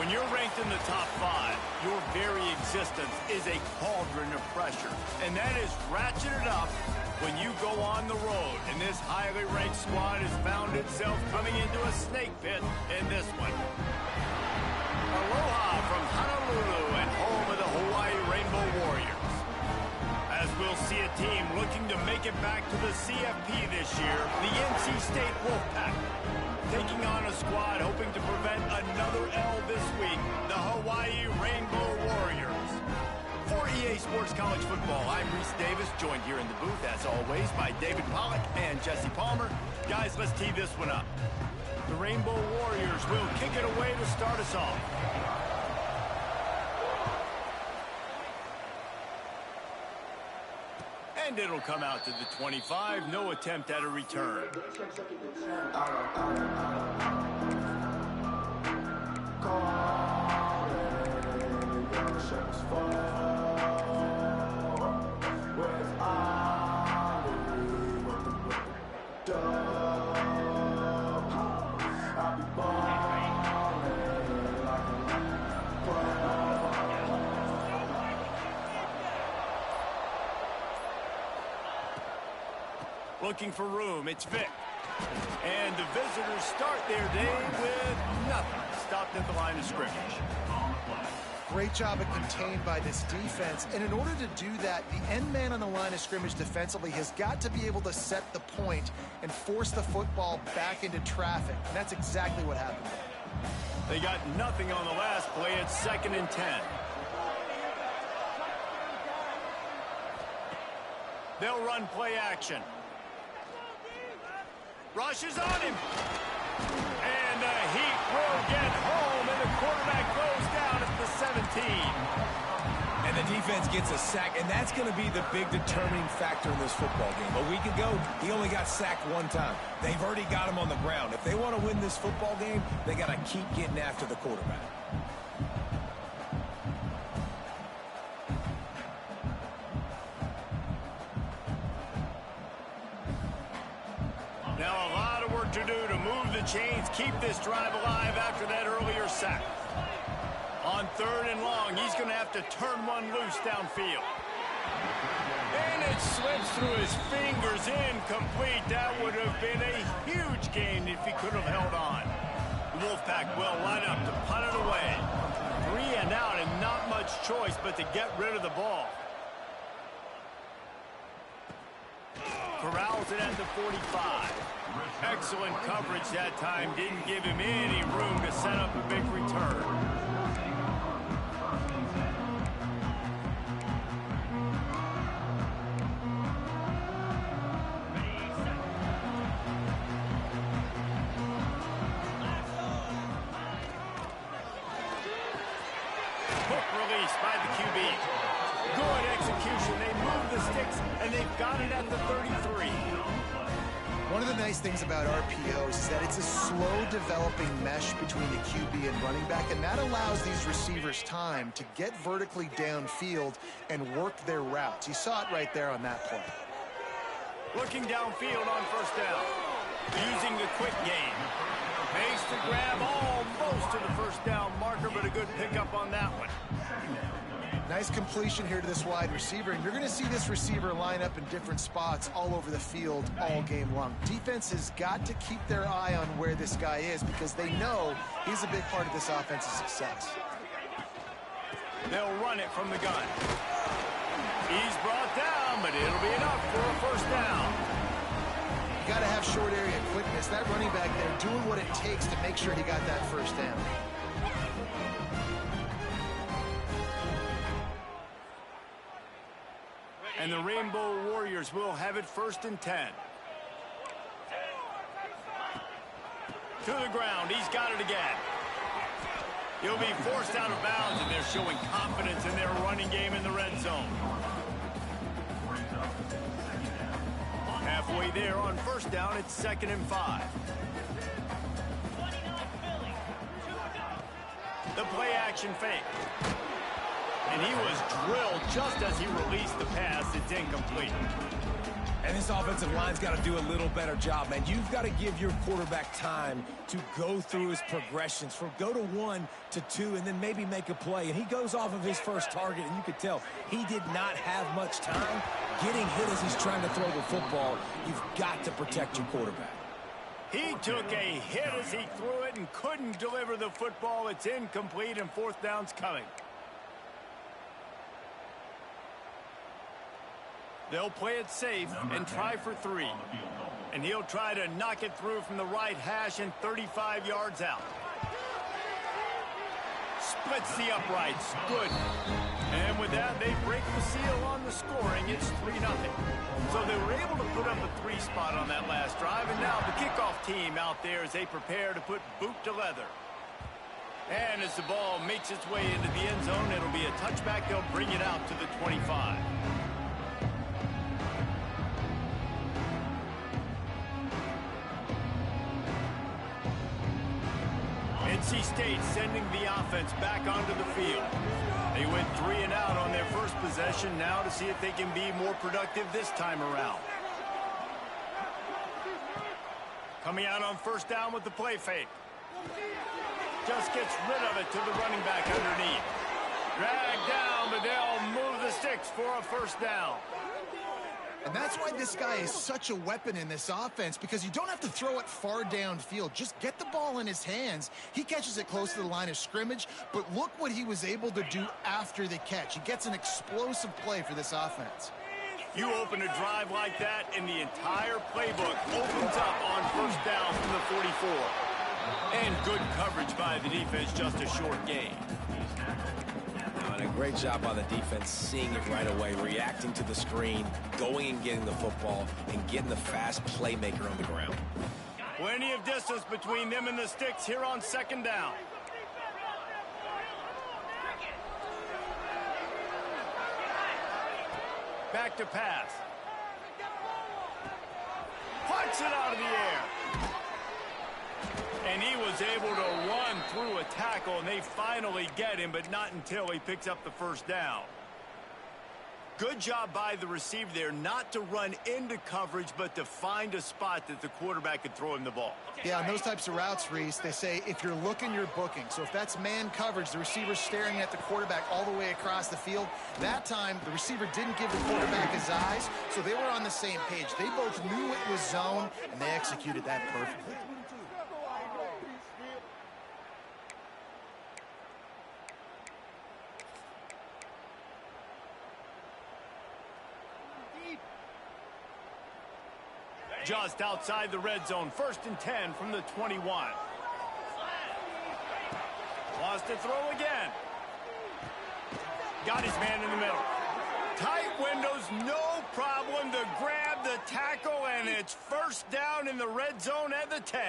When you're ranked in the top 5, your very existence is a cauldron of pressure. And that is ratcheted up when you go on the road. And this highly ranked squad has found itself coming into a snake pit in this one. Aloha from Honolulu and home of the Hawaii Rainbow Warriors. As we'll see a team looking to make it back to the CFP this year, the NC State Wolfpack. Taking on a squad hoping to prevent another L this week, the Hawaii Rainbow Warriors. For EA Sports College Football, I'm Reese Davis, joined here in the booth, as always, by David Pollack and Jesse Palmer. Guys, let's tee this one up. The Rainbow Warriors will kick it away to start us off. And it'll come out to the 25. No attempt at a return. Looking for room, it's Vic. And the visitors start their day with nothing. Stopped at the line of scrimmage. Great job at contained by this defense. And in order to do that, the end man on the line of scrimmage defensively has got to be able to set the point and force the football back into traffic. And that's exactly what happened. They got nothing on the last play. It's 2nd and 10. They'll run play action. Rushes on him. And the Heat will get home, and the quarterback goes down at the 17. And the defense gets a sack, and that's going to be the big determining factor in this football game. A week ago, he only got sacked 1 time. They've already got him on the ground. If they want to win this football game, they got to keep getting after the quarterback. Now a lot of work to do to move the chains, keep this drive alive after that earlier sack. On 3rd and long, he's going to have to turn one loose downfield. And it slips through his fingers, incomplete. That would have been a huge gain if he could have held on. The Wolfpack will line up to punt it away. 3 and out, and not much choice but to get rid of the ball. Corrals it at the 45. Excellent coverage that time. Didn't give him any room to set up a big return. Quick release by the QB. Good execution. They move the sticks, and they've got it at the 33. One of the nice things about RPOs is that it's a slow developing mesh between the QB and running back, and that allows these receivers time to get vertically downfield and work their routes. You saw it right there on that play. Looking downfield on 1st down. Using the quick game. Makes the grab almost to the 1st down marker, but a good pickup on that one. Nice completion here to this wide receiver, and you're going to see this receiver line up in different spots all over the field all game long. Defense has got to keep their eye on where this guy is because they know he's a big part of this offense's success. They'll run it from the gun. He's brought down, but it'll be enough for a 1st down. You got to have short area quickness. That running back there doing what it takes to make sure he got that 1st down. And the Rainbow Warriors will have it 1st and 10. To the ground. He's got it again. He'll be forced out of bounds, and they're showing confidence in their running game in the red zone. Halfway there on 1st down, it's 2nd and 5. The play action fake. And he was drilled just as he released the pass. It's incomplete. And this offensive line's got to do a little better job, man. You've got to give your quarterback time to go through his progressions, from go to 1 to 2, and then maybe make a play. And he goes off of his first target, and you could tell he did not have much time getting hit as he's trying to throw the football. You've got to protect your quarterback. He took a hit as he threw it and couldn't deliver the football. It's incomplete, and fourth down's coming. They'll play it safe and try for 3. And he'll try to knock it through from the right hash and 35 yards out. Splits the uprights. Good. And with that, they break the seal on the scoring. It's 3-0. So they were able to put up a 3 spot on that last drive. And now the kickoff team out there as they prepare to put boot to leather. And as the ball makes its way into the end zone, it'll be a touchback. They'll bring it out to the 25. NC State sending the offense back onto the field. They went 3 and out on their first possession, now to see if they can be more productive this time around. Coming out on first down with the play fake. Just gets rid of it to the running back underneath. Dragged down, but they'll move the sticks for a first down. And that's why this guy is such a weapon in this offense, because you don't have to throw it far downfield. Just get the ball in his hands. He catches it close to the line of scrimmage, but look what he was able to do after the catch. He gets an explosive play for this offense. You open a drive like that, and the entire playbook opens up on first down from the 44. And good coverage by the defense, just a short gain. And a great job by the defense seeing it right away, reacting to the screen, going and getting the football, and getting the fast playmaker on the ground. Plenty of distance between them and the sticks here on second down. Back to pass. Punts it out of the air. And he was able to run through a tackle, and they finally get him, but not until he picks up the first down. Good job by the receiver there, not to run into coverage, but to find a spot that the quarterback could throw him the ball. Yeah, on those types of routes, Reese, they say if you're looking, you're booking. So if that's man coverage, the receiver's staring at the quarterback all the way across the field. That time, the receiver didn't give the quarterback his eyes, so they were on the same page. They both knew it was zone, and they executed that perfectly. Just outside the red zone, 1st and 10 from the 21. Wants to throw again. Got his man in the middle. Tight windows, no problem to grab the tackle, and it's first down in the red zone at the 10.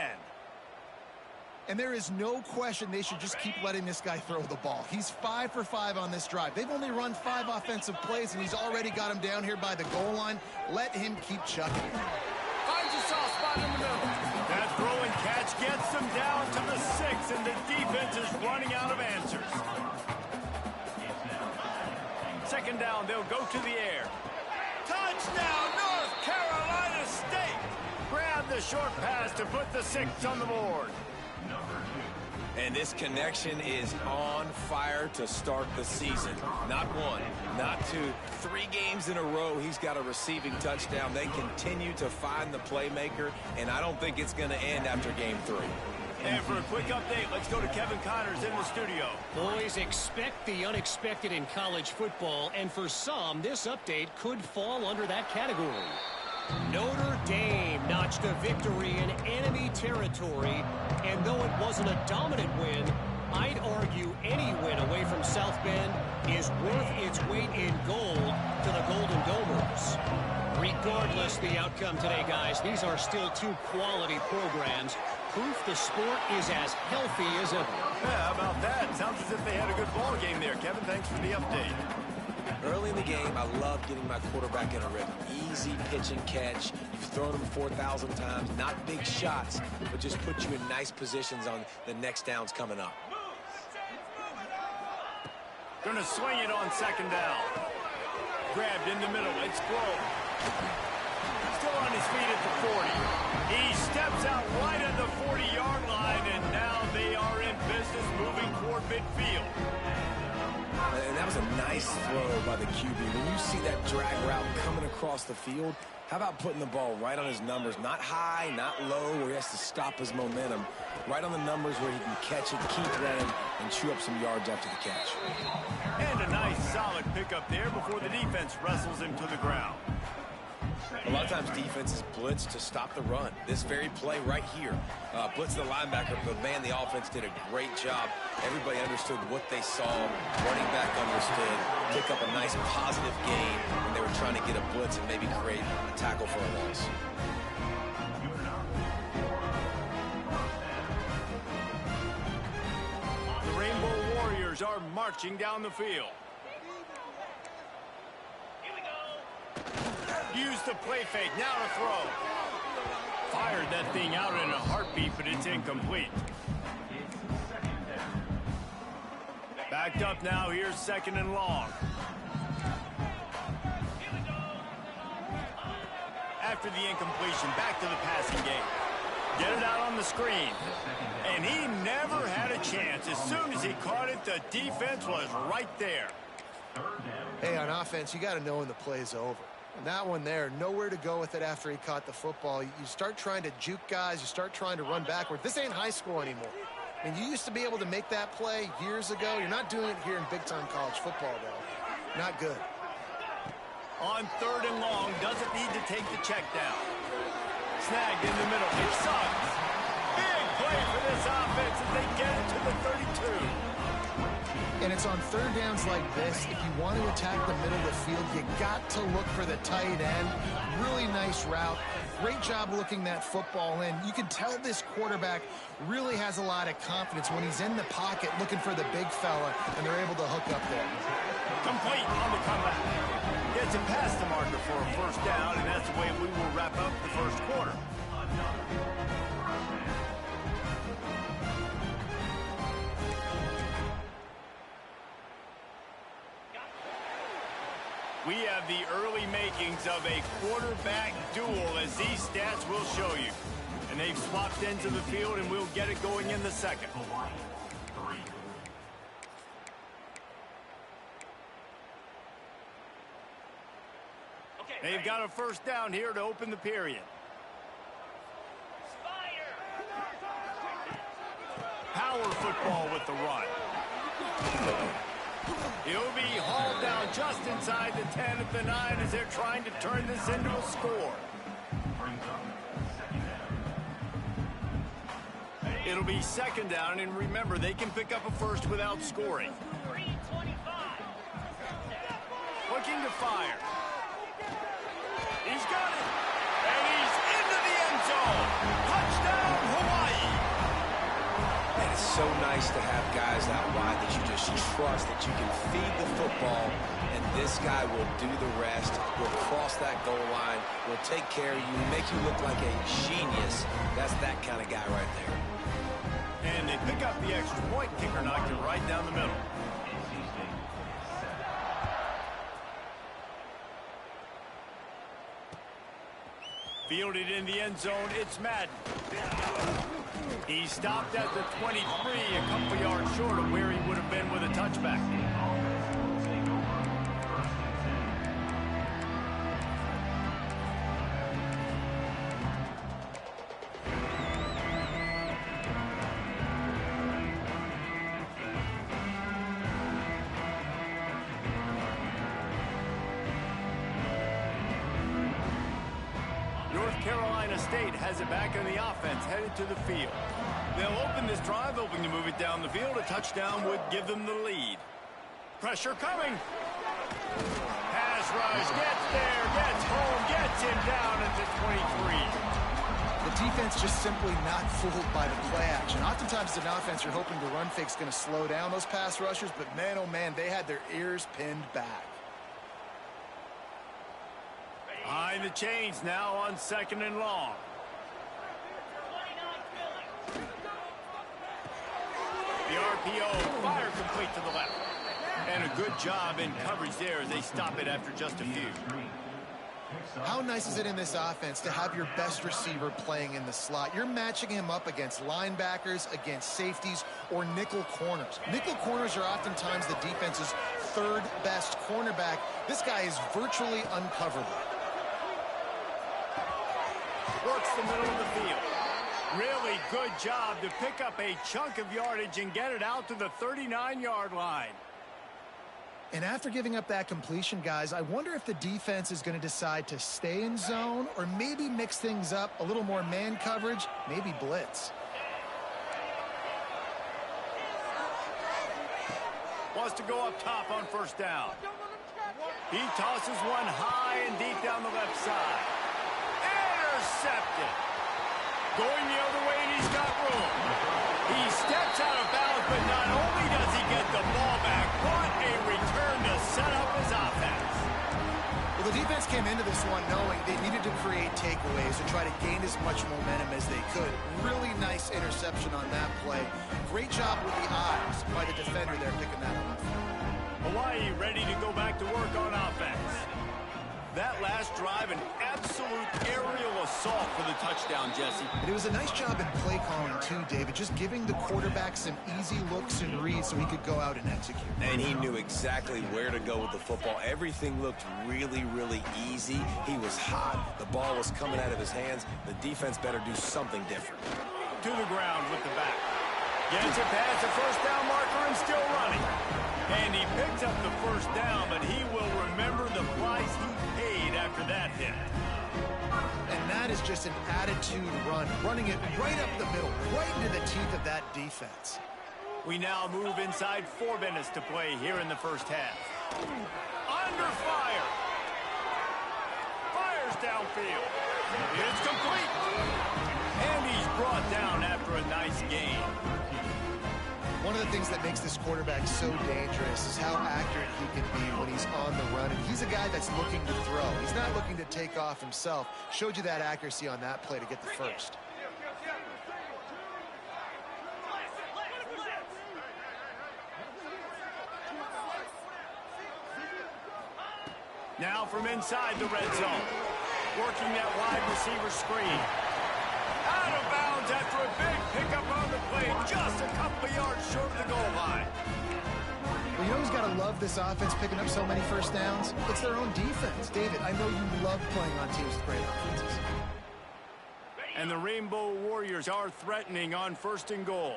And there is no question they should just keep letting this guy throw the ball. He's 5 for 5 on this drive. They've only run 5 offensive plays, and he's already got him down here by the goal line. Let him keep chucking. Finds a soft spot in the middle. That throw and catch gets them down to the 6, and the defense is running out of answers. Second down, they'll go to the air. Touchdown, North Carolina State! Grab the short pass to put the 6 on the board. And this connection is on fire to start the season. Not 1, not 2, 3 games in a row he's got a receiving touchdown. They continue to find the playmaker, and I don't think it's going to end after game 3. And for a quick update, let's go to Kevin Connors in the studio. Boys, expect the unexpected in college football, and for some, this update could fall under that category. Notre Dame notched a victory in enemy territory, and though it wasn't a dominant win, I'd argue any win away from South Bend is worth its weight in gold to the Golden Domers. Regardless the outcome today, guys, these are still 2 quality programs. Proof the sport is as healthy as ever. Yeah, how about that? Sounds as if they had a good ball game there. Kevin, thanks for the update. Early in the game, I love getting my quarterback in a rhythm. Easy pitch and catch. You've thrown them 4,000 times. Not big shots, but just put you in nice positions on the next downs coming up. Going to swing it on second down. Grabbed in the middle. It's Grove. still on his feet at the 40. He steps out right at the 40-yard line, and now they are in business moving toward midfield. And that was a nice throw by the QB. When you see that drag route coming across the field, how about putting the ball right on his numbers? Not high, not low, where he has to stop his momentum. Right on the numbers where he can catch it, keep running, and chew up some yards after the catch. And a nice, solid pickup there before the defense wrestles him to the ground. A lot of times defenses blitz to stop the run. This very play right here, blitz the linebacker, but man, the offense did a great job. Everybody understood what they saw. Running back understood. Pick up a nice positive gain when they were trying to get a blitz and maybe create a tackle for a loss. The Rainbow Warriors are marching down the field. Use the play fake, now to throw. Fired that thing out in a heartbeat, but it's incomplete. Backed up now, here's 2nd and long. After the incompletion, back to the passing game. Get it out on the screen. And he never had a chance. As soon as he caught it, the defense was right there. Hey, on offense, you got to know when the play's over. And that one there, nowhere to go with it after he caught the football. You start trying to juke guys. You start trying to run backward. This ain't high school anymore. I mean, you used to be able to make that play years ago. You're not doing it here in big-time college football, though. Not good. On 3rd and long, doesn't need to take the check down. Snagged in the middle. It's Suggs. Big play for this offense as they get it to the 32. And it's on 3rd downs like this. If you want to attack the middle of the field, you got to look for the tight end. Really nice route. Great job looking that football in. You can tell this quarterback really has a lot of confidence when he's in the pocket looking for the big fella, and they're able to hook up there. Complete on the comeback. Gets him past the marker for a 1st down, and that's the way we will wrap up the 1st quarter. We have the early makings of a quarterback duel, as these stats will show you. And they've swapped ends of the field, and we'll get it going in the 2nd. They've got a 1st down here to open the period. Power football with the run. He'll be hauled down just inside the 10 at the 9 as they're trying to turn this into a score. It'll be 2nd down, and remember, they can pick up a 1st without scoring. Looking to fire. He's got it. And he's into the end zone. Touchdown, Hawaii. And it's so nice to have guys out wide that you just trust that you can feed the football, and this guy will do the rest, will cross that goal line, will take care of you, make you look like a genius. That's that kind of guy right there. And they pick up the extra point. Kicker knocked it right down the middle. Fielded in the end zone, it's Madden. He stopped at the 23, a couple yards short of where he would have been with a touchback. North Carolina State has it back in the offense, headed to the field. They'll open this drive, hoping to move it down the field. A touchdown would give them the lead. Pressure coming. Pass rush, gets there, gets home, gets him down at the 23. The defense just simply not fooled by the play action. Oftentimes as an offense, you're hoping the run fake's going to slow down those pass rushers, but man, oh man, they had their ears pinned back. Behind the chains now on 2nd and long. The RPO, fire complete to the left. And a good job in coverage there as they stop it after just a few. How nice is it in this offense to have your best receiver playing in the slot? You're matching him up against linebackers, against safeties, or nickel corners. Nickel corners are oftentimes the defense's third best cornerback. This guy is virtually uncoverable. Works the middle of the field. Really good job to pick up a chunk of yardage and get it out to the 39-yard line. And after giving up that completion, guys, I wonder if the defense is going to decide to stay in zone or maybe mix things up, a little more man coverage, maybe blitz. Wants to go up top on first down. He tosses one high and deep down the left side. Intercepted. Going the other way, and he's got room. He steps out of bounds, but not only does he get the ball back, but a return to set up his offense. Well, the defense came into this one knowing they needed to create takeaways to try to gain as much momentum as they could. Really nice interception on that play. Great job with the eyes by the defender there picking that up. Hawaii ready to go back to work on offense. That last drive, an absolute aerial assault for the touchdown, Jesse. And it was a nice job in play calling, too, David, just giving the quarterback some easy looks and reads so he could go out and execute. And he knew exactly where to go with the football. Everything looked really, really easy. He was hot. The ball was coming out of his hands. The defense better do something different. To the ground with the back. Gets it past the first down marker and still running. And he picks up the first down, but he will remember the price he paid after that hit. And that is just an attitude run, running it right up the middle, right into the teeth of that defense. We now move inside 4 minutes to play here in the first half. Under fire. Fires downfield. It's complete. And he's brought down after a nice gain. One of the things that makes this quarterback so dangerous is how accurate he can be when he's on the run. And he's a guy that's looking to throw. He's not looking to take off himself. Showed you that accuracy on that play to get the first. Now from inside the red zone. Working that wide receiver screen. Out of bounds after a big pickup on the play, just a couple of yards short of the goal line. Well, you know who's got to love this offense picking up so many first downs? It's their own defense. David, I know you love playing on teams with great offenses. And the Rainbow Warriors are threatening on first and goal.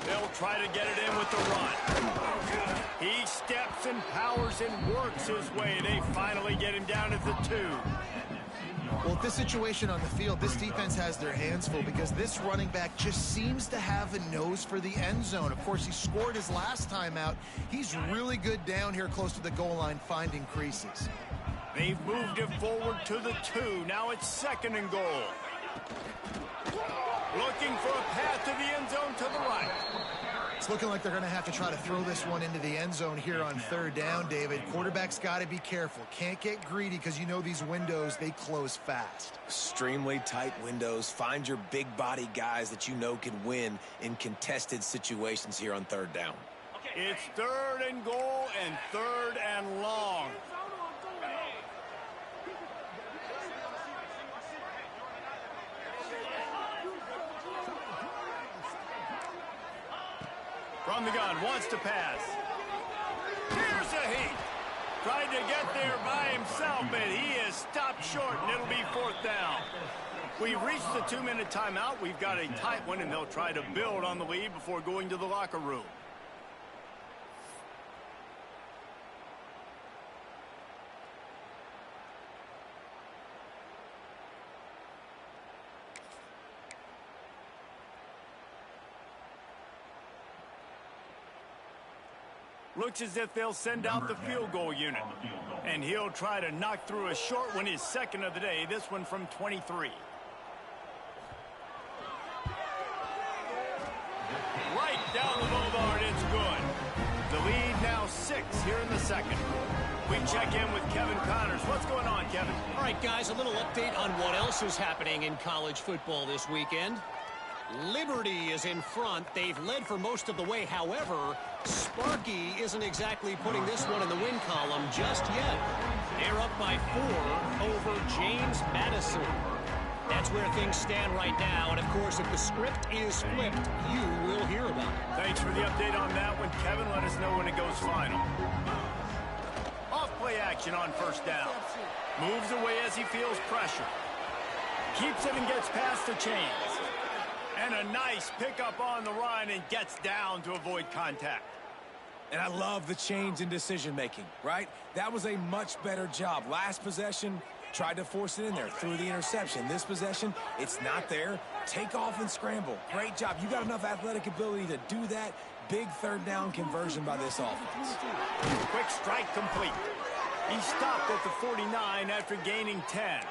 They'll try to get it in with the run. He steps and powers and works his way. They finally get him down at the 2. Well, with this situation on the field, this defense has their hands full because this running back just seems to have a nose for the end zone. Of course, he scored his last time out. He's really good down here close to the goal line finding creases. They've moved it forward to the 2. Now it's second and goal. Looking for a path to the end zone to the right. It's looking like they're going to have to try to throw this one into the end zone here on third down, David. Quarterback's got to be careful. Can't get greedy because you know these windows, they close fast. Extremely tight windows. Find your big body guys that you know can win in contested situations here on third down. It's third and goal and third and long. From the gun, wants to pass. Here's a heat. Tried to get there by himself, but he is stopped short, and it'll be fourth down. We've reached the 2-minute timeout. We've got a tight one, and they'll try to build on the lead before going to the locker room. Looks as if they'll send out the field goal unit. And he'll try to knock through a short one, his second of the day, this one from 23. Right down the boulevard, it's good. The lead now 6 here in the second. We check in with Kevin Connors. What's going on, Kevin? All right, guys, a little update on what else is happening in college football this weekend. Liberty is in front. They've led for most of the way. However, Sparky isn't exactly putting this one in the win column just yet. They're up by 4 over James Madison. That's where things stand right now. And, of course, if the script is flipped, you will hear about it. Thanks for the update on that one, Kevin. Let us know when it goes final. Off-play action on first down. Moves away as he feels pressure. Keeps it and gets past the chains. And a nice pickup on the run and gets down to avoid contact. And I love the change in decision-making, right? That was a much better job. Last possession, tried to force it in there through the interception. This possession, it's not there. Take off and scramble. Great job. You got enough athletic ability to do that. Big third down conversion by this offense. Quick strike complete. He stopped at the 49 after gaining 10.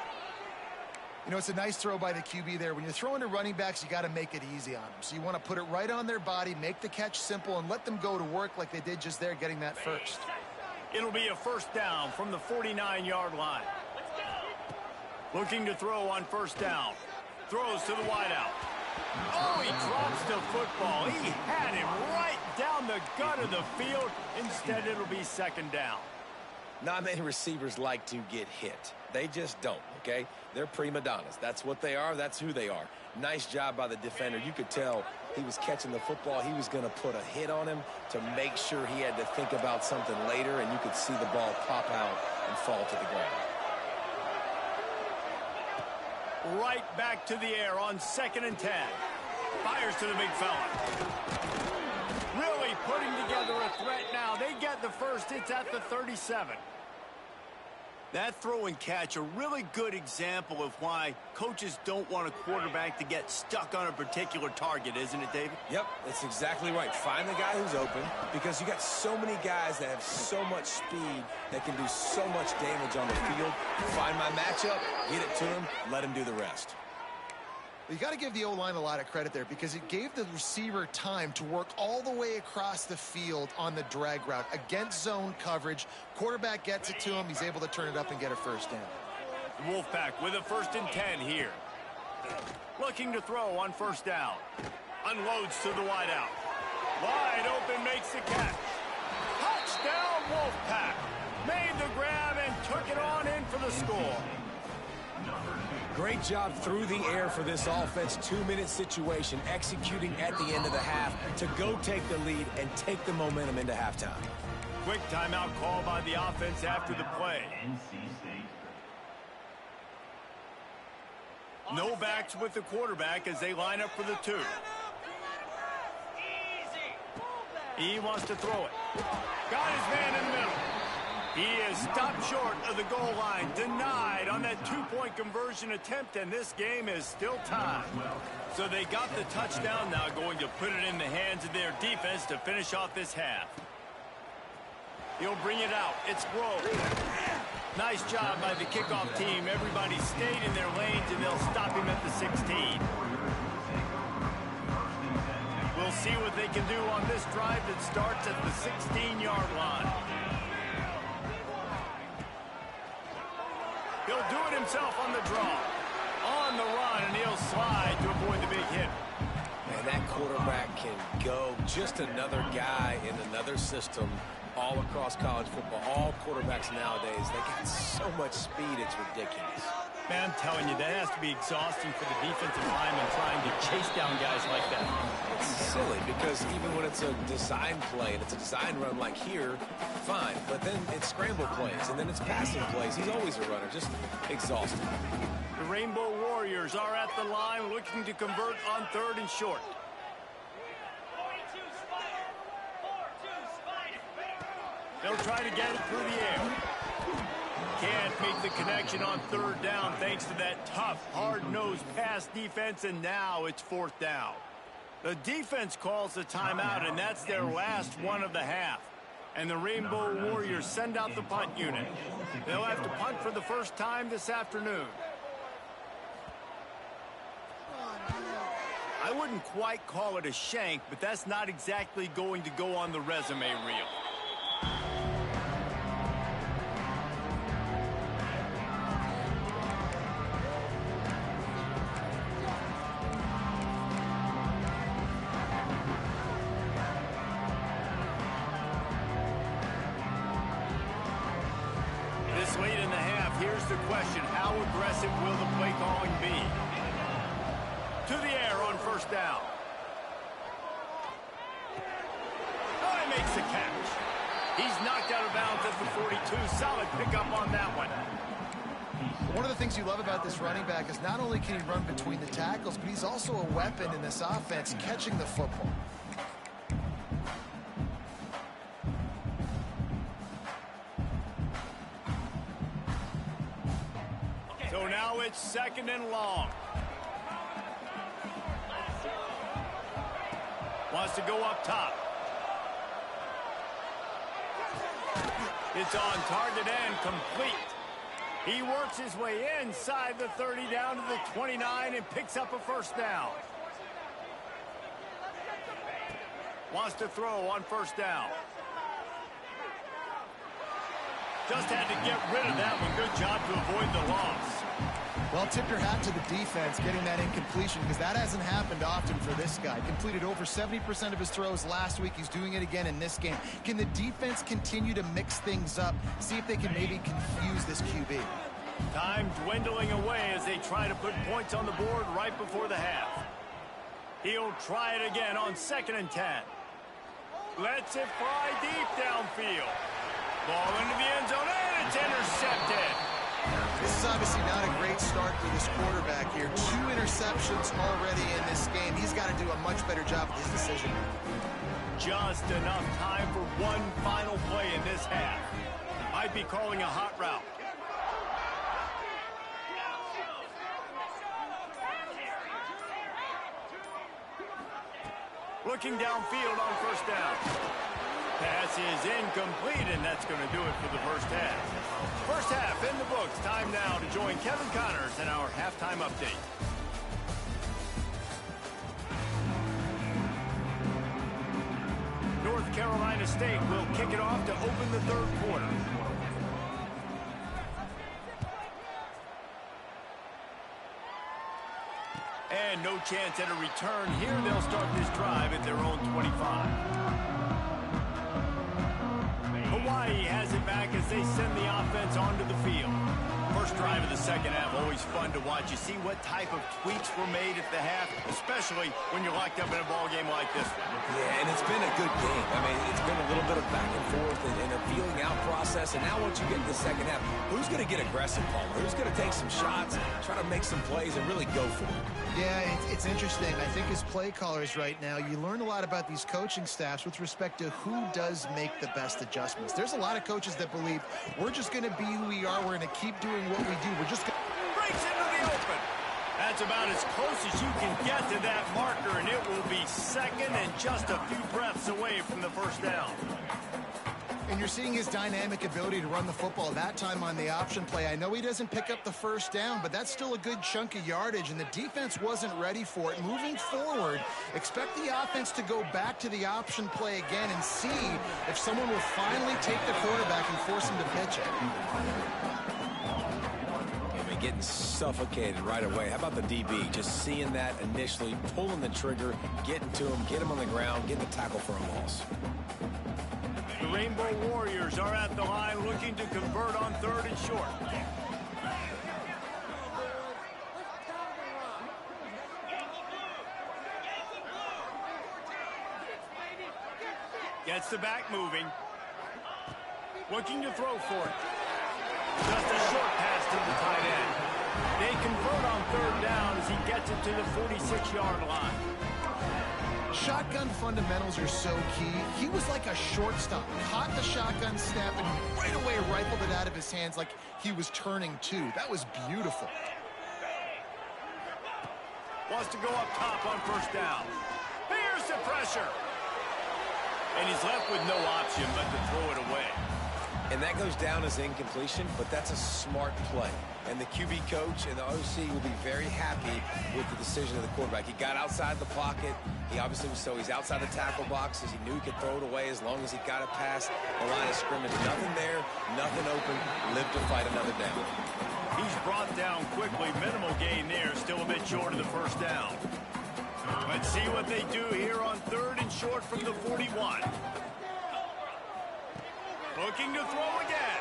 You know, it's a nice throw by the QB there. When you're throwing to running backs, you got to make it easy on them. So you want to put it right on their body, make the catch simple, and let them go to work like they did just there, getting that first. It'll be a first down from the 49-yard line. Looking to throw on first down. Throws to the wideout. Oh, he drops the football. He had him right down the gut of the field. Instead, it'll be second down. Not many receivers like to get hit. They just don't, okay? They're prima donnas. That's what they are. That's who they are. Nice job by the defender. You could tell he was catching the football. He was going to put a hit on him to make sure he had to think about something later, and you could see the ball pop out and fall to the ground. Right back to the air on 2nd and 10. Fires to the big fella. Really putting together a threat now. They get the first. It's at the 37. That throw and catch, a really good example of why coaches don't want a quarterback to get stuck on a particular target, isn't it, David? Yep, that's exactly right. Find the guy who's open, because you got so many guys that have so much speed that can do so much damage on the field. Find my matchup, get it to him, let him do the rest. You got to give the O-line a lot of credit there because it gave the receiver time to work all the way across the field on the drag route against zone coverage. Quarterback gets it to him. He's able to turn it up and get a first down. The Wolfpack with a 1st and 10 here. Looking to throw on first down. Unloads to the wideout. Wide open, makes the catch. Touchdown, Wolfpack. Made the grab and took it on in for the score. Great job through the air for this offense. 2-minute situation, executing at the end of the half to go take the lead and take the momentum into halftime. Quick timeout call by the offense after the play. No backs with the quarterback as they line up for the 2. He wants to throw it. Got his man in the middle. He is stopped short of the goal line. Denied on that 2-point conversion attempt, and this game is still tied. So they got the touchdown now, going to put it in the hands of their defense to finish off this half. He'll bring it out. It's Grove. Nice job by the kickoff team. Everybody stayed in their lanes, and they'll stop him at the 16. We'll see what they can do on this drive that starts at the 16-yard line. He'll do it himself on the draw. On the run, and he'll slide to avoid the big hit. And that quarterback can go. Just another guy in another system all across college football. All quarterbacks nowadays, they got so much speed, it's ridiculous. Man, I'm telling you, that has to be exhausting for the defensive lineman trying to chase down guys like that. It's silly because even when it's a design play and it's a design run like here, fine. But then it's scramble plays and then it's passing plays. He's always a runner, just exhausting. The Rainbow Warriors are at the line looking to convert on 3rd and short. They'll try to get it through the air. Can't make the connection on 3rd down thanks to that tough, hard-nosed pass defense, and now it's 4th down. The defense calls the timeout, and that's their last one of the half. And the Rainbow Warriors send out the punt unit. They'll have to punt for the first time this afternoon. I wouldn't quite call it a shank, but that's not exactly going to go on the resume reel. late in the half. Here's the question. How aggressive will the play calling be? To the air on first down. Oh, he makes the catch. He's knocked out of bounds at the 42. Solid pickup on that one. One of the things you love about this running back is not only can he run between the tackles, but he's also a weapon in this offense catching the football. So now it's second and long. Wants to go up top. It's on target and complete. He works his way inside the 30 down to the 29 and picks up a first down. Wants to throw on first down. Just had to get rid of that one. Good job to avoid the loss. Well, tip your hat to the defense getting that incompletion, because that hasn't happened often for this guy. Completed over 70% of his throws last week. He's doing it again in this game. Can the defense continue to mix things up? See if they can maybe confuse this QB. Time dwindling away as they try to put points on the board right before the half. He'll try it again on 2nd and 10. Lets it fly deep downfield. Ball into the end zone, and it's intercepted. This is obviously not a great start for this quarterback here. 2 interceptions already in this game. He's got to do a much better job with his decision. Just enough time for one final play in this half. Might be calling a hot route. Looking downfield on first down. Pass is incomplete, and that's going to do it for the first half. First half in the books. Time now to join Kevin Connors in our halftime update. North Carolina State will kick it off to open the third quarter. And no chance at a return here. They'll start this drive at their own 25. Hawaii has it back as they send the offense onto the field. First drive of the second half, always fun to watch. You see what type of tweaks were made at the half, especially when you're locked up in a ball game like this one. Yeah, and it's been a good game. I mean, it's been a little bit of back and forth and a feeling out process. And now once you get to the second half, who's going to get aggressive, Paul? Who's going to take some shots, try to make some plays, and really go for it? Yeah, it's interesting. I think as play callers right now, you learn a lot about these coaching staffs with respect to who does make the best adjustments. There's a lot of coaches that believe we're just going to be who we are. We're going to keep doing what we do. We're just going to... Breaks into the open. That's about as close as you can get to that marker, and it will be second and just a few breaths away from the first down. And you're seeing his dynamic ability to run the football that time on the option play. I know he doesn't pick up the first down, but that's still a good chunk of yardage, and the defense wasn't ready for it. Moving forward, expect the offense to go back to the option play again and see if someone will finally take the quarterback and force him to pitch it. Getting suffocated right away. How about the DB? Just seeing that initially, pulling the trigger, getting to him, get him on the ground, getting the tackle for a loss. The Rainbow Warriors are at the line looking to convert on 3rd and short. Gets the back moving. Looking to throw for it. Just a short pass to the tight end. They convert on 3rd down as he gets it to the 46-yard line. Shotgun fundamentals are so key. He was like a shortstop. Caught the shotgun snap and right away rifled it out of his hands like he was turning two. That was beautiful. Wants to go up top on first down. Here's the pressure. And he's left with no option but to throw it away. And that goes down as incompletion, but that's a smart play. And the QB coach and the OC will be very happy with the decision of the quarterback. He got outside the pocket. He obviously was, so he's outside the tackle box as he knew he could throw it away as long as he got it past the line of scrimmage. Nothing there, nothing open. Live to fight another down. He's brought down quickly. Minimal gain there. Still a bit short of the first down. Let's see what they do here on 3rd and short from the 41. Looking to throw again.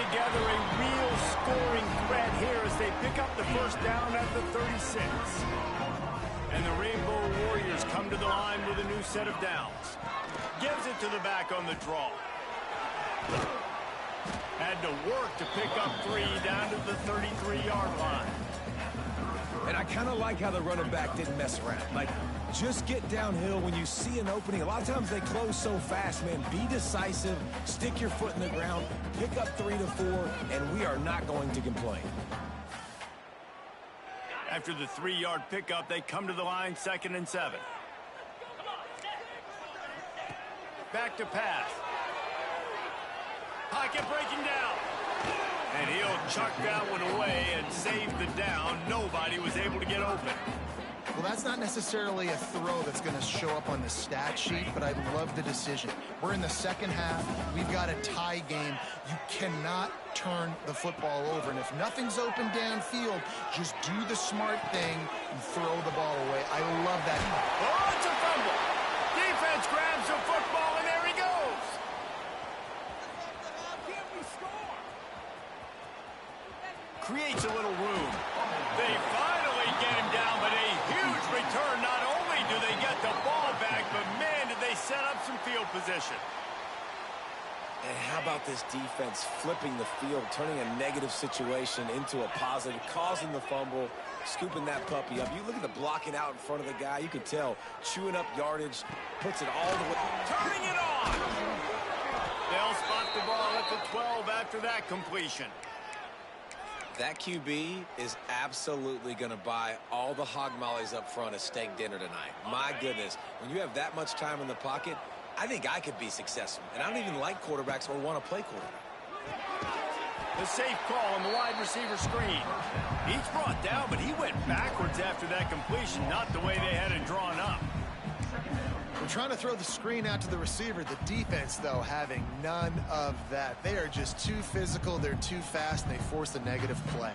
together a real scoring threat here as they pick up the first down at the 36. And the Rainbow Warriors come to the line with a new set of downs. Gives it to the back on the draw. Had to work to pick up 3 down to the 33-yard line. And I kind of like how the running back didn't mess around. Like, just get downhill when you see an opening. A lot of times they close so fast, man. Be decisive, stick your foot in the ground, pick up 3 to 4, and we are not going to complain. After the 3-yard pickup, they come to the line, 2nd and 7. Back to pass. Pocket breaking down. And he'll chuck that one away and save the down. Nobody was able to get open. Well, that's not necessarily a throw that's going to show up on the stat sheet, but I love the decision. We're in the second half. We've got a tie game. You cannot turn the football over. And if nothing's open downfield, just do the smart thing and throw the ball away. I love that. Oh, it's a fumble. Defense grabs the football, and there he goes. Creates a little room. They finally get him down, but a huge return. Not only do they get the ball back, but man, did they set up some field position. And how about this defense flipping the field, turning a negative situation into a positive, causing the fumble, scooping that puppy up. You look at the blocking out in front of the guy, you can tell, chewing up yardage, puts it all the way. Turning it on. They'll spot the ball at the 12 after that completion. That QB is absolutely going to buy all the hog mollies up front at steak dinner tonight. My goodness, when you have that much time in the pocket, I think I could be successful. And I don't even like quarterbacks or want to play quarterback. The safe call on the wide receiver screen. He's brought down, but he went backwards after that completion, not the way they had it drawn up. We're trying to throw the screen out to the receiver. The defense, though, having none of that. They are just too physical. They're too fast, and they force a negative play.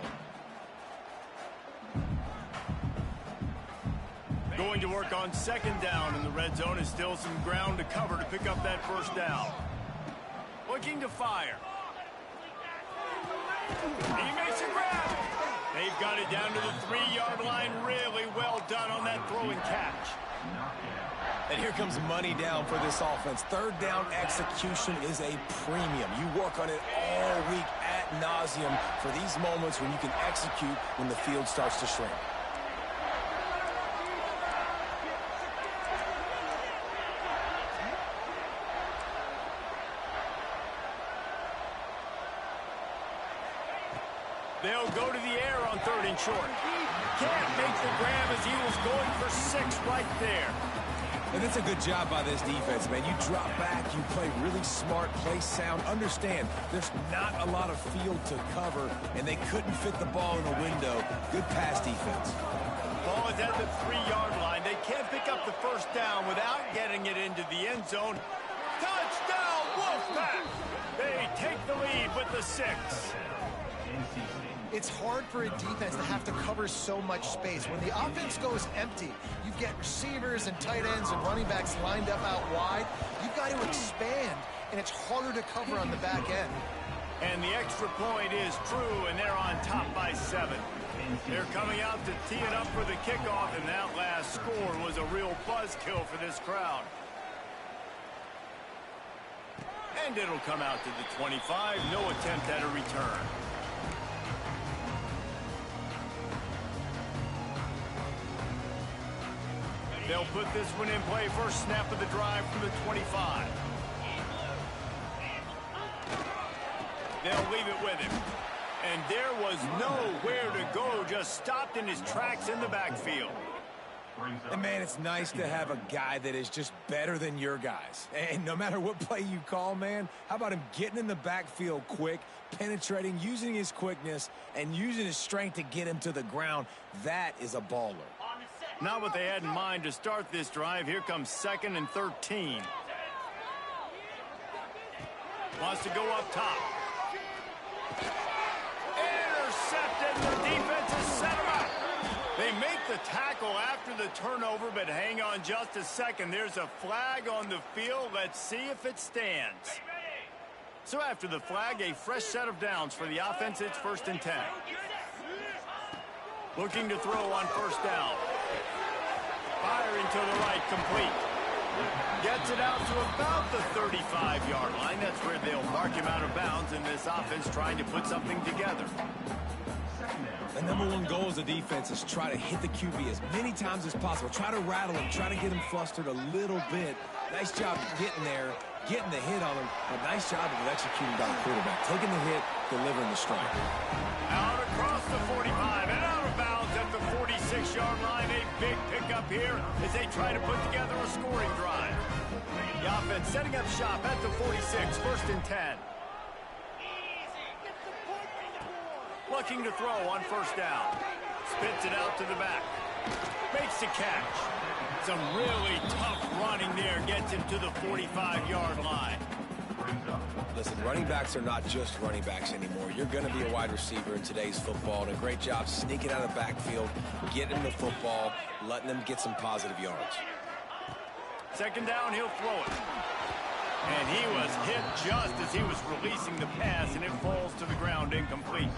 Going to work on 2nd down in the red zone is still some ground to cover to pick up that first down. Looking to fire. He makes a grab. They've got it down to the 3-yard line. Really well done on that throw and catch. And here comes money down for this offense. 3rd down execution is a premium. You work on it all week ad nauseum for these moments when you can execute when the field starts to shrink. They'll go to the air on 3rd and short. Can't make the grab as he was going for 6 right there. And that's a good job by this defense, man. You drop back, you play really smart, play sound. Understand, there's not a lot of field to cover, and they couldn't fit the ball in the window. Good pass defense. Ball is at the 3-yard line. They can't pick up the first down without getting it into the end zone. Touchdown, Wolfpack! They take the lead with the 6. It's hard for a defense to have to cover so much space. When the offense goes empty, you get receivers and tight ends and running backs lined up out wide. You've got to expand, and it's harder to cover on the back end. And the extra point is true, and they're on top by 7. They're coming out to tee it up for the kickoff, and that last score was a real buzzkill for this crowd. And it'll come out to the 25. No attempt at a return. They'll put this one in play. First snap of the drive from the 25. They'll leave it with him. And there was nowhere to go. Just stopped in his tracks in the backfield. And, man, it's nice to have a guy that is just better than your guys. And no matter what play you call, man, how about him getting in the backfield quick, penetrating, using his quickness, and using his strength to get him to the ground? That is a baller. Not what they had in mind to start this drive. Here comes 2nd and 13. Wants to go up top. Intercepted. The defense has set him up. They make the tackle after the turnover, but hang on just a second. There's a flag on the field. Let's see if it stands. So after the flag, a fresh set of downs for the offense. It's 1st and 10. Looking to throw on 1st down. Firing to the right, complete. Gets it out to about the 35-yard line. That's where they'll mark him out of bounds in this offense trying to put something together. The #1 goal as a defense is try to hit the QB as many times as possible. Try to rattle him, try to get him flustered a little bit. Nice job getting there, getting the hit on him. But nice job of executing by the quarterback. Taking the hit, delivering the strike. Out across the 45 and out of bounds at the 46-yard line. A big pickup here as they try to put together a scoring drive. The offense setting up shop at the 46, 1st and 10. Looking to throw on 1st down. Spits it out to the back. Makes the catch. Some really tough running there. Gets him to the 45-yard line. Listen, running backs are not just running backs anymore. You're going to be a wide receiver in today's football. And a great job sneaking out of the backfield, getting him the football, letting them get some positive yards. 2nd down, he'll throw it. And he was hit just as he was releasing the pass, and it falls to the ground incomplete.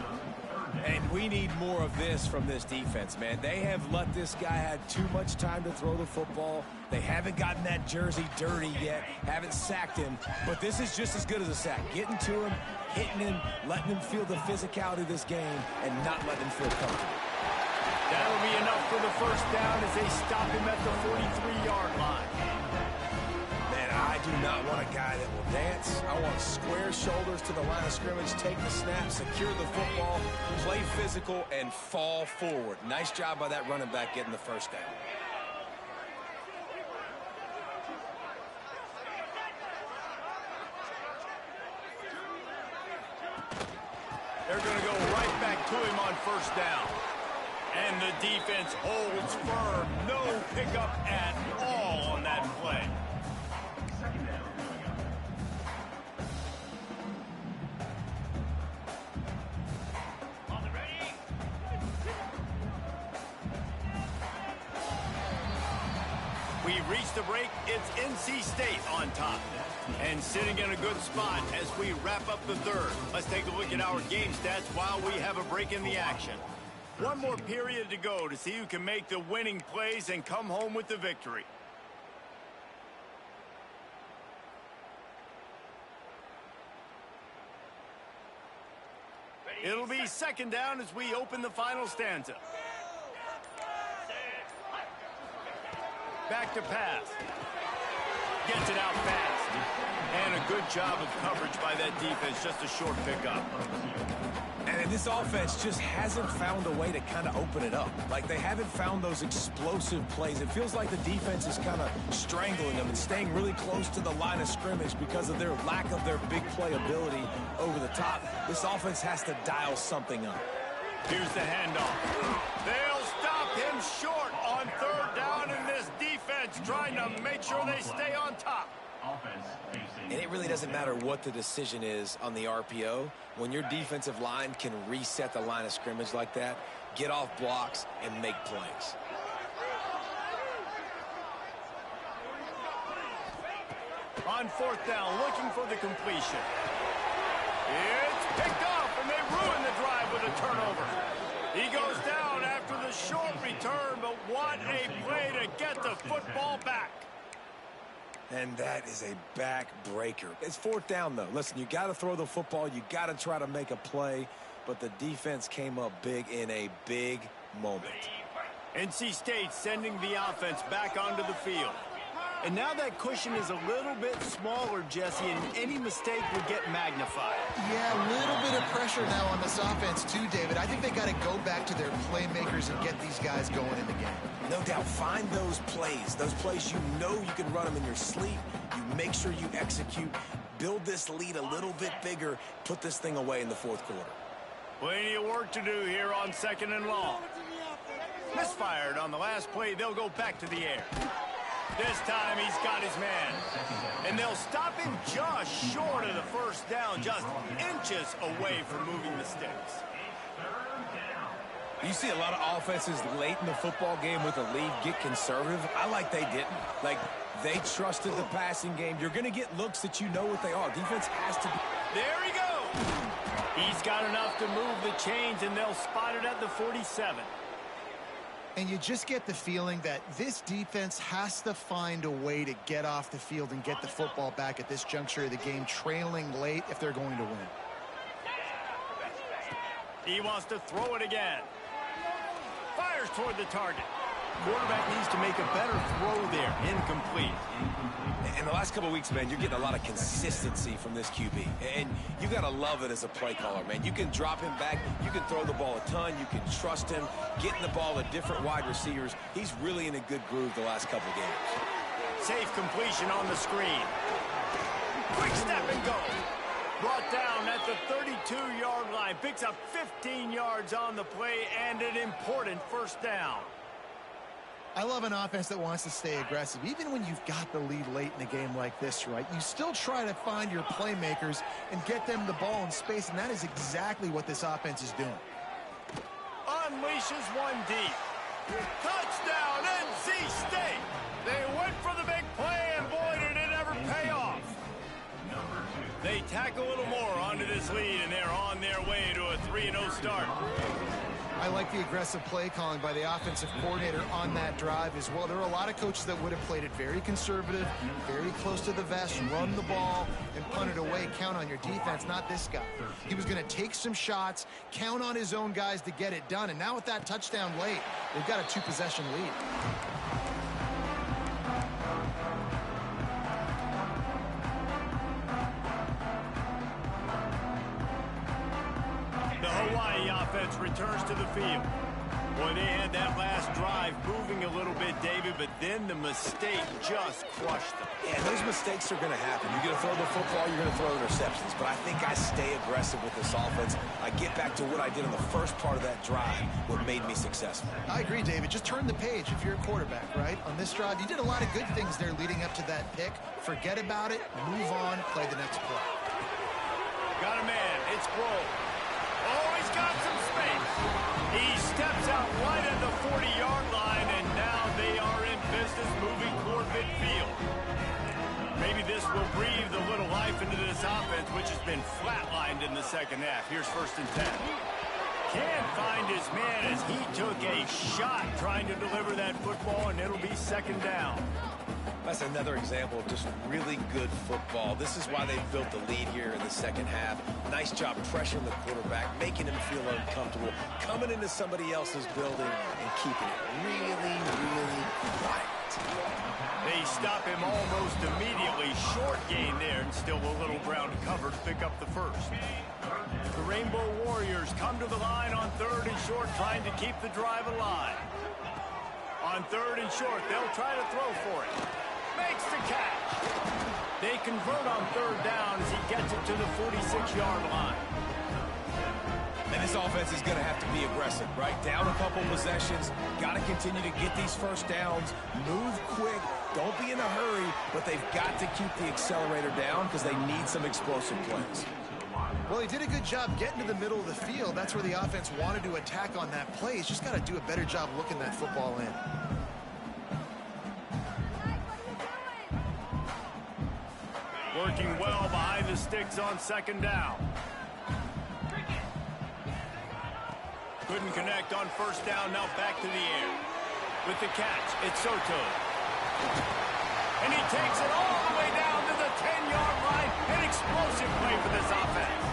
And we need more of this from this defense, man. They have let this guy have too much time to throw the football. They haven't gotten that jersey dirty yet, haven't sacked him. But this is just as good as a sack. Getting to him, hitting him, letting him feel the physicality of this game, and not letting him feel comfortable. That'll be enough for the 1st down as they stop him at the 43-yard line. I do not want a guy that will dance. I want square shoulders to the line of scrimmage, take the snap, secure the football, play physical, and fall forward. Nice job by that running back getting the 1st down. They're going to go right back to him on 1st down. And the defense holds firm. No pickup at all on that play. We reach the break. It's NC State on top. And sitting in a good spot as we wrap up the 3rd. Let's take a look at our game stats while we have a break in the action. One more period to go to see who can make the winning plays and come home with the victory. It'll be 2nd down as we open the final stanza. Back to pass. Gets it out fast. And a good job of coverage by that defense. Just a short pickup. And this offense just hasn't found a way to kind of open it up. Like, they haven't found those explosive plays. It feels like the defense is kind of strangling them and staying really close to the line of scrimmage because of their lack of their big play ability over the top. This offense has to dial something up. Here's the handoff. They'll stop him short on 3rd down, and this defense trying to make sure they stay on top. And it really doesn't matter what the decision is on the RPO. When your defensive line can reset the line of scrimmage like that, get off blocks, and make plays. On 4th down, looking for the completion. It's picked off, and they ruin the drive with a turnover. He goes down after the short return, but what a play to get the football back. And that is a backbreaker. It's 4th down, though. Listen, you got to throw the football. You got to try to make a play. But the defense came up big in a big moment. NC State sending the offense back onto the field. And now that cushion is a little bit smaller, Jesse, and any mistake would get magnified. Yeah, a little bit of pressure now on this offense too, David. I think they got to go back to their playmakers and get these guys going in the game. No doubt. Find those plays you know you can run them in your sleep. You make sure you execute. Build this lead a little bit bigger. Put this thing away in the 4th quarter. Plenty of work to do here on 2nd and long. Misfired on the last play. They'll go back to the air. This time he's got his man. And they'll stop him just short of the 1st down, just inches away from moving the sticks. You see a lot of offenses late in the football game with a lead get conservative. I like they didn't. Like, they trusted the passing game. You're going to get looks that you know what they are. Defense has to be. There he goes. He's got enough to move the chains, and they'll spot it at the 47. And you just get the feeling that this defense has to find a way to get off the field and get the football back at this juncture of the game, trailing late if they're going to win. He wants to throw it again. Fires toward the target. Quarterback needs to make a better throw there. Incomplete. In the last couple of weeks, man, you're getting a lot of consistency from this QB. And you got to love it as a play caller, man. You can drop him back. You can throw the ball a ton. You can trust him. Getting the ball to different wide receivers. He's really in a good groove the last couple of games. Safe completion on the screen. Quick step and go. Brought down at the 32-yard line. Picks up 15 yards on the play and an important first down. I love an offense that wants to stay aggressive. Even when you've got the lead late in a game like this, right, you still try to find your playmakers and get them the ball in space, and that is exactly what this offense is doing. Unleashes one deep. Touchdown, NC State. They went for the big play, and boy, did it ever pay off. They tack a little more onto this lead, and they're on their way to a 3-0 start. I like the aggressive play calling by the offensive coordinator on that drive as well. There are a lot of coaches that would have played it very conservative, very close to the vest, run the ball, and punt it away. Count on your defense, not this guy. He was going to take some shots, count on his own guys to get it done. And now with that touchdown late, they've got a 2-possession lead. The Hawaii offense returns to the field. Boy, they had that last drive moving a little bit, David, but then the mistake just crushed them. Yeah, those mistakes are going to happen. You're going to throw the football, you're going to throw interceptions. But I think I stay aggressive with this offense. I get back to what I did in the first part of that drive, what made me successful. I agree, David. Just turn the page if you're a quarterback, right? On this drive, you did a lot of good things there leading up to that pick. Forget about it, move on, play the next play. Got a man. It's Grove. Oh, he's got some space. He steps out right at the 40-yard line, and now they are in business moving toward midfield. Maybe this will breathe a little life into this offense, which has been flatlined in the second half. Here's 1st and 10. Can't find his man as he took a shot trying to deliver that football, and it'll be 2nd down. That's another example of just really good football. This is why they built the lead here in the second half. Nice job pressuring the quarterback, making him feel uncomfortable, coming into somebody else's building and keeping it really, really quiet. They stop him almost immediately. Short gain there, and still a little ground to cover to pick up the first. The Rainbow Warriors come to the line on 3rd and short, trying to keep the drive alive. On 3rd and short, they'll try to throw for it. Makes the catch. They convert on 3rd down as he gets it to the 46-yard line. And this offense is going to have to be aggressive, right? Down a couple possessions. Got to continue to get these first downs. Move quick. Don't be in a hurry, but they've got to keep the accelerator down because they need some explosive plays. Well, he did a good job getting to the middle of the field. That's where the offense wanted to attack on that play. He's just got to do a better job looking that football in. Working well behind the sticks on 2nd down. Couldn't connect on 1st down. Now back to the air. With the catch, it's Soto. And he takes it all the way down to the 10-yard line. An explosive play for this offense.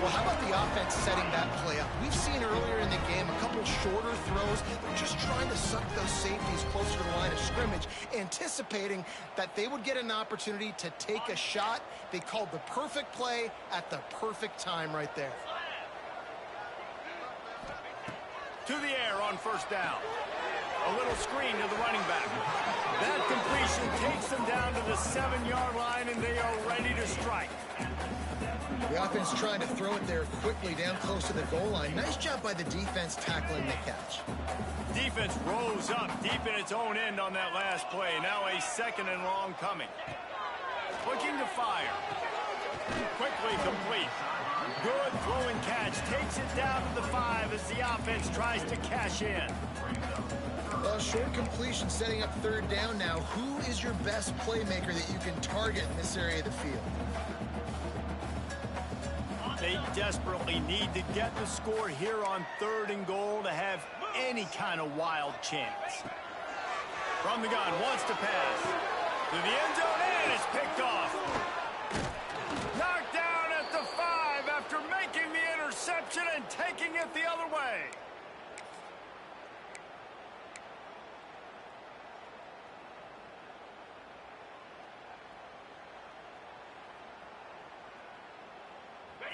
Well, how about the offense setting that play up? We've seen earlier in the game a couple shorter throws. They're just trying to suck those safeties closer to the line of scrimmage, anticipating that they would get an opportunity to take a shot. They called the perfect play at the perfect time right there. To the air on 1st down. A little screen to the running back. That completion takes them down to the 7-yard line, and they are ready to strike. The offense trying to throw it there quickly down close to the goal line. Nice job by the defense tackling the catch. Defense rose up deep in its own end on that last play. Now a 2nd and long coming. Looking to fire. Quickly complete. Good throwing catch. Takes it down to the 5 as the offense tries to cash in. Well, short completion setting up third down now. Who is your best playmaker that you can target in this area of the field? They desperately need to get the score here on 3rd and goal to have any kind of wild chance. From the gun, wants to pass. To the end zone, and it's picked off. Knocked down at the 5 after making the interception and taking it the other way.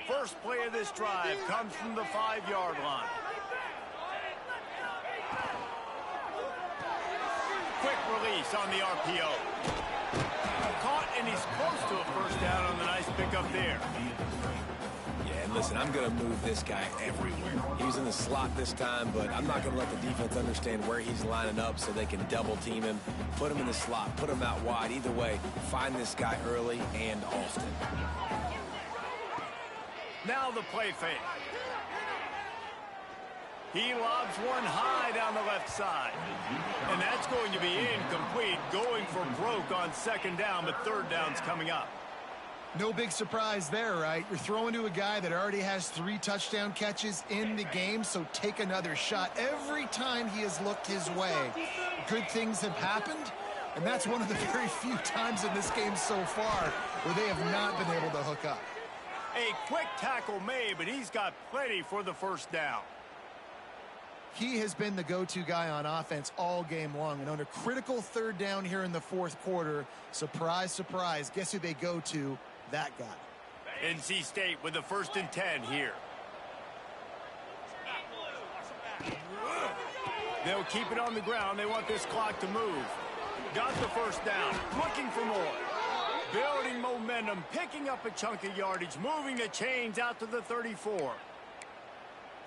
First play of this drive comes from the 5-yard line. Quick release on the RPO. Caught, and he's close to a first down on the nice pickup there. Yeah, and listen, I'm going to move this guy everywhere. He was in the slot this time, but I'm not going to let the defense understand where he's lining up so they can double team him, put him in the slot, put him out wide. Either way, find this guy early and often. Now the play fake. He lobs one high down the left side. And that's going to be incomplete, going for broke on 2nd down, but 3rd down's coming up. No big surprise there, right? You're throwing to a guy that already has 3 touchdown catches in the game, so take another shot. Every time he has looked his way, good things have happened, and that's one of the very few times in this game so far where they have not been able to hook up. A quick tackle made, but he's got plenty for the first down. He has been the go-to guy on offense all game long, and on a critical 3rd down here in the 4th quarter, surprise, surprise, guess who they go to? That guy. NC State with the 1st and 10 here. They'll keep it on the ground. They want this clock to move. Got the first down. Looking for more. Building momentum, picking up a chunk of yardage, moving the chains out to the 34.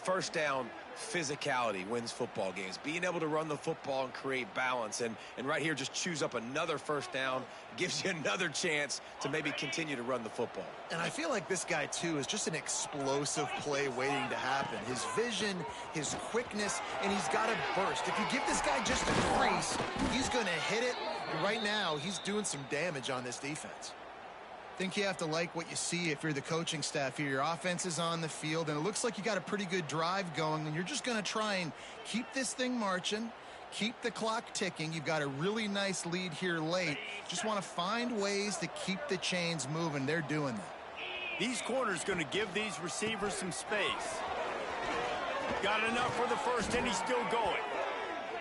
First down, physicality wins football games. Being able to run the football and create balance. And right here, just choose up another first down. Gives you another chance to maybe continue to run the football. And I feel like this guy, too, is just an explosive play waiting to happen. His vision, his quickness, and he's got a burst. If you give this guy just a crease, he's going to hit it. And right now, he's doing some damage on this defense. I think you have to like what you see if you're the coaching staff here. Your offense is on the field, and it looks like you got a pretty good drive going, and you're just going to try and keep this thing marching, keep the clock ticking. You've got a really nice lead here late. Just want to find ways to keep the chains moving. They're doing that. These corners going to give these receivers some space. Got enough for the first, and he's still going.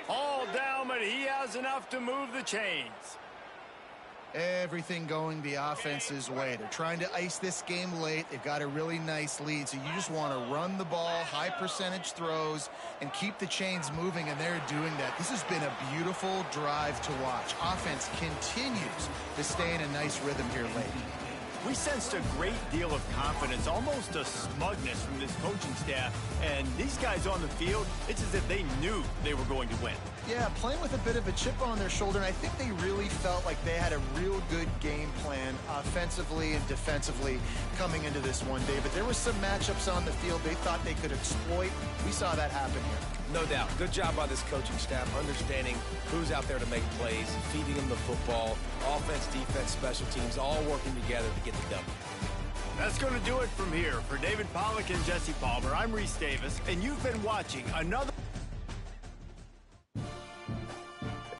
All down, but he has enough to move the chains. Everything going the offense's way. They're trying to ice this game late. They've got a really nice lead, so you just want to run the ball, high percentage throws, and keep the chains moving, and they're doing that. This has been a beautiful drive to watch. Offense continues to stay in a nice rhythm here late. We sensed a great deal of confidence, almost a smugness from this coaching staff. And these guys on the field, it's as if they knew they were going to win. Yeah, playing with a bit of a chip on their shoulder, and I think they really felt like they had a real good game plan offensively and defensively coming into this one, David. There were some matchups on the field they thought they could exploit. We saw that happen here. No doubt. Good job by this coaching staff, understanding who's out there to make plays, feeding them the football, offense, defense, special teams, all working together to get the W. That's going to do it from here. For David Pollack and Jesse Palmer, I'm Reese Davis, and you've been watching another...